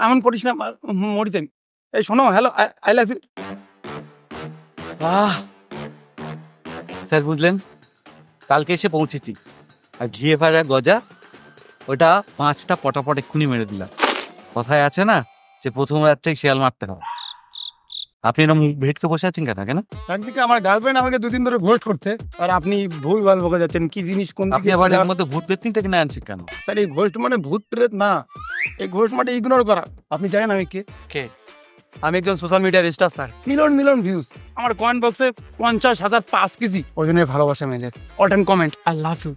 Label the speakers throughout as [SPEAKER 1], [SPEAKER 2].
[SPEAKER 1] এমন করিস না, মরিস। এই শোনো, hello, I love you.
[SPEAKER 2] Sir বুঝলেন, কালকে এসে পৌঁছেছি, আর ঘিয়ে ভাজা গজা ওটা 5টা পটাপট এক্ষুনি মেরে দিলাম। কথায় আছে না যে প্রথম রাত্রেই শিয়াল মারতে হবে। আপনি এরকম ভেটকে বসে আছেন কেন?
[SPEAKER 1] একদিকে আমার গার্লফ্রেন্ড আমাকে 2 দিন ধরে ঘোষ করছে, আর আপনি ভুল ভাল বকে যাচ্ছেন। কি জিনিস কোন
[SPEAKER 2] আপনি আবার এর মধ্যে ভূত পেত্তিটা কিনে আনছেন কেন?
[SPEAKER 1] স্যার, এই ঘোষ মানে ভূত প্রেত না, এই ঘোষ মানে ইগনোর করা। আপনি জানেন আমি কে? আমি একজন সোশ্যাল মিডিয়ার স্টার স্যার। Million views. আমার কমেন্ট বক্সে 50,000 5 কেজি ওজনের ভালোবাসা মেয়েদের। All time comment, I love you.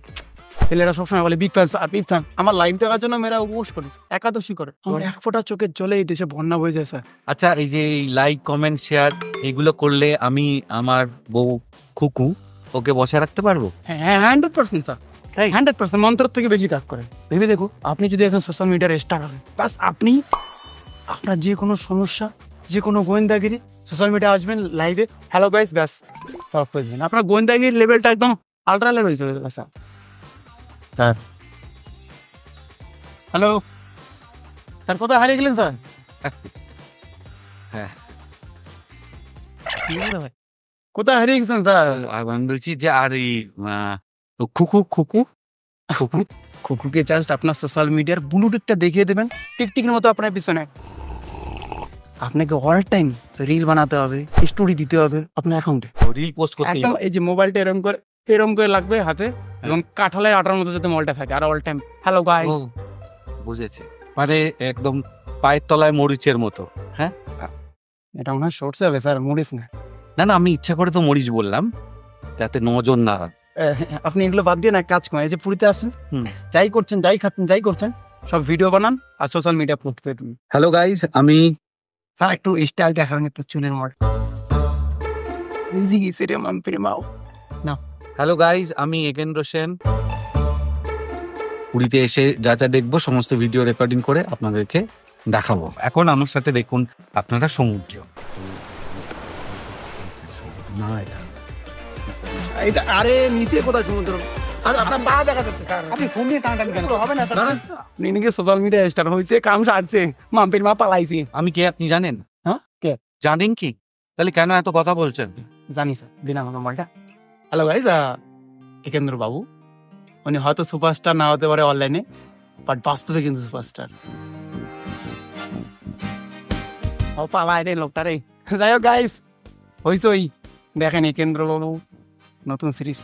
[SPEAKER 1] ছেলেরা সবসময় বলে বিগ ফ্যান। আমার লাইভ দেখার জন্য মেয়েরা উপোস করে, একাদশী করে। আমার 1 ফোঁটা চোখের জলে এই দেশে বন্যা বয়ে যায় স্যার।
[SPEAKER 2] আচ্ছা, এই যে লাইক কমেন্ট শেয়ার এগুলো করলে আমি আমার বউ খুকু ওকে বসে রাখতে পারবো?
[SPEAKER 1] হ্যাঁ, 100% স্যার, 100% মন্ত্রের থেকে বেশি কাজ করে। ভেবে দেখো, আপনি যদি এখন সোশ্যাল মিডিয়ার স্টার হন, বাস আপনি আপনার যে কোনো সমস্যা, যে কোনো গোয়েন্দাগিরি সোশ্যাল মিডিয়া আসবেন লাইভে, হ্যালো গাইস, ব্যাস সলভ করে দেবেন। আপনার গোয়েন্দাগিরির লেভেলটা একদম আল্ট্রা লেভেল চলে যাবে স্যার। হ্যালো স্যার, কোথায় হারিয়ে গেলেন স্যার?
[SPEAKER 2] হ্যাঁ,
[SPEAKER 1] কোথায় হারিয়ে গেছেন স্যার?
[SPEAKER 2] আমি বলছি যে আর এই খুকু
[SPEAKER 1] খুকুকে জাস্ট আপনার সোশ্যাল মিডিয়ার ব্লুটিকটা দেখিয়ে দেবেন, টিকটিকের মতো আপনার পিছনে। আপনাকে অল টাইম রিল বানাতে হবে, স্টোরি দিতে হবে আপনার অ্যাকাউন্টে,
[SPEAKER 2] রিল পোস্ট করতে
[SPEAKER 1] একদম। এই যে মোবাইলটা এরকম করে লাগবে হাতে, এবং কাঁঠালের আটার মতো যাতে মোবাইলটা থাকে, আর অল টাইম হ্যালো গাইস।
[SPEAKER 2] বুঝেছে, মানে একদম পায়ের তলায় মরিচের মতো। হ্যাঁ,
[SPEAKER 1] এটা মনে হয় শর্টস হবে স্যার, মরিস না।
[SPEAKER 2] না, আমি ইচ্ছা করে তো মরিচ বললাম, যাতে নজর না।
[SPEAKER 1] আপনি এগুলো বাদ দিয়ে না, কাজ করেন। এই যে পুরীতে আসেন, যাই করছেন, যাই খাচ্ছেন, যাই করছেন, সব ভিডিও বানান আর সোশ্যাল মিডিয়া পোস্ট করুন।
[SPEAKER 2] হ্যালো গাইস, আমি
[SPEAKER 1] স্যার একটু স্টাইল দেখাবেন, একটু চুলের মডেল।
[SPEAKER 2] হ্যালো গাইস, আমি একেন্দ্র সেন। পুরীতে এসে যা যা দেখবো সমস্ত ভিডিও রেকর্ডিং করে আপনাদেরকে দেখাবো। এখন আমার সাথে দেখুন আপনারা সমুদ্র। না,
[SPEAKER 1] এটা আরে নিচে কোথায় সমুদ্র? আর আপনার পা দেখা যাচ্ছে। আপনি ফোন নিয়ে টানাটানি কেন? হবে না স্যার। আপনি নাকি সোশ্যাল মিডিয়া স্টার হইছে, কাম সারছে, মাম্পির মা পালাইছে।
[SPEAKER 2] আমি কে আপনি জানেন?
[SPEAKER 1] হ্যাঁ, কে
[SPEAKER 2] জানেন কি? তাহলে কেন এত কথা বলছেন?
[SPEAKER 1] জানি স্যার, দিন আমার মোবাইলটা। হ্যালো গাইস, একেন্দ্র বাবু। উনি হয়তো সুপারস্টার না হতে পারে অনলাইনে, বাট বাস্তবে কিন্তু সুপারস্টার। ও পালায় রে লোকটা রে। যাই হোক গাইস, হইছই দেখেন একেন্দ্র বাবু নতুন সিরিজ।